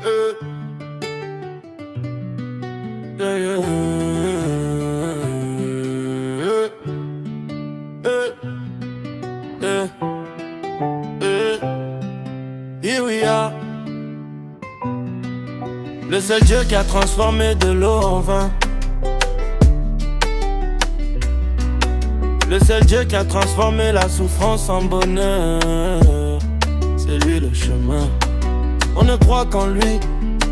Yeah, yeah, yeah, yeah, yeah. Here we are. Le seul Dieu qui a transformé de l'eau en vin. Le seul Dieu qui a transformé la souffrance en bonheur. C'est lui le chemin. On ne croit qu'en lui.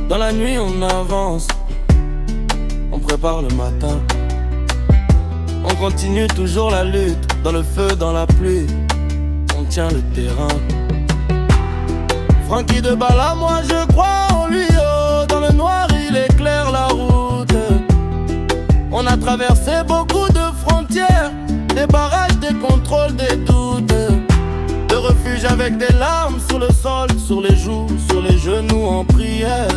Dans la nuit on avance. On prépare le matin. On continue toujours la lutte. Dans le feu, dans la pluie, on tient le terrain. Francky de Bala, moi je crois en lui, oh. Dans le noir il éclaire la route. On a traversé beaucoup de frontières, des barrages, des contrôles, des doutes. De refuge avec des larmes sur le sol, sur les joues, sur les genoux en prière.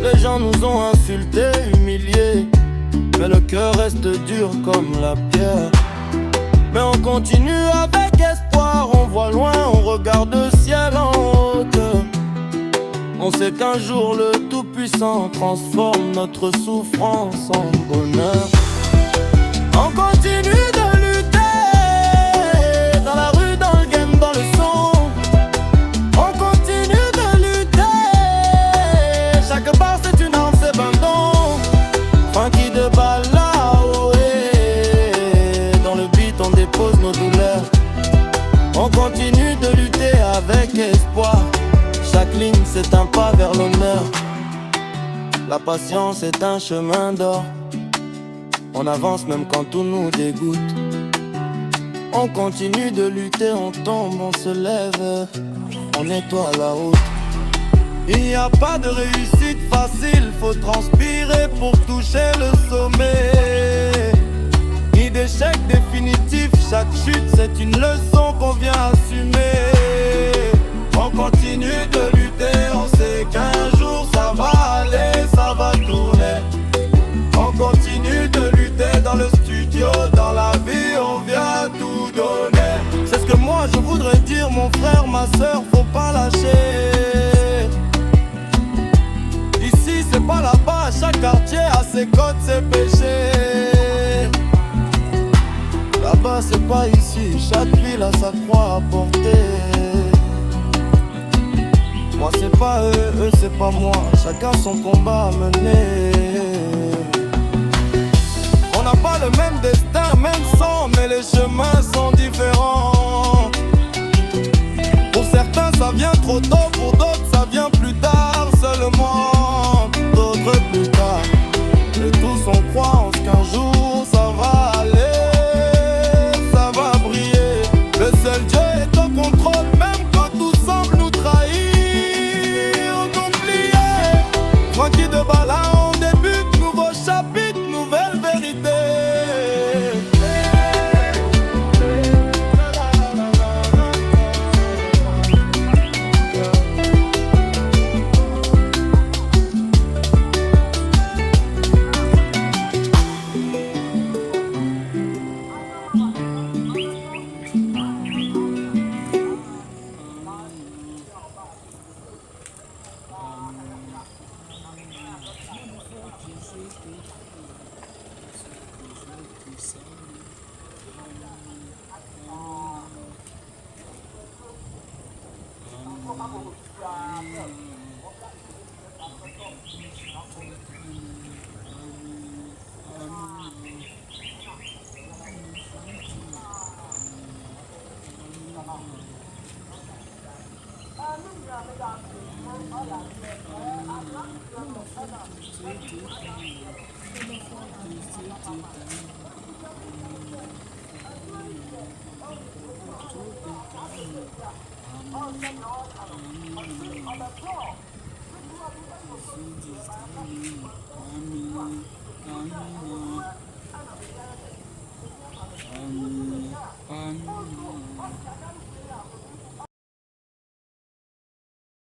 Les gens nous ont insultés, humiliés, mais le cœur reste dur comme la pierre. Mais on continue avec espoir, on voit loin, on regarde le ciel en haute. On sait qu'un jour le Tout-Puissant transforme notre souffrance en bonheur. On continue de lutter, dans la rue, dans le game, dans le son. On continue de lutter, chaque barre c'est une arme, c'est un don. Francky de Bala, oh, dans le beat on dépose nos douleurs. On continue de lutter avec espoir. Chaque ligne c'est un pas vers l'honneur. La patience est un chemin d'or. On avance même quand tout nous dégoûte. On continue de lutter, on tombe, on se lève, on nettoie la route. Il n'y a pas de réussite facile, faut transpirer pour toucher le sommet. Ni d'échec définitif, chaque chute c'est une leçon qu'on vient assumer. On continue de lutter, on sait qu'un jour ça va aller, ça va tourner. On continue de lutter dans le studio, dans la vie on vient tout donner. C'est ce que moi je voudrais dire, mon frère, ma soeur, faut pas lâcher. Ici c'est pas là-bas, chaque quartier a ses codes, ses péchés. Là-bas c'est pas ici, chaque ville a sa croix à porter. Moi c'est pas eux, eux c'est pas moi, chacun son combat à mener. On n'a pas le même destin, même sang, mais les chemins sont différents. Pour certains ça vient trop tôt, pour d'autres ça vient plus tard seulement. D'autres plus tard, et tous on croit en ce qu'un jour ça va aller, ça va briller. Le seul Dieu est au contrôle, même quand tout semble nous trahir. Francky de Bala, on débute, nouveau chapitre, nouvelle vérité.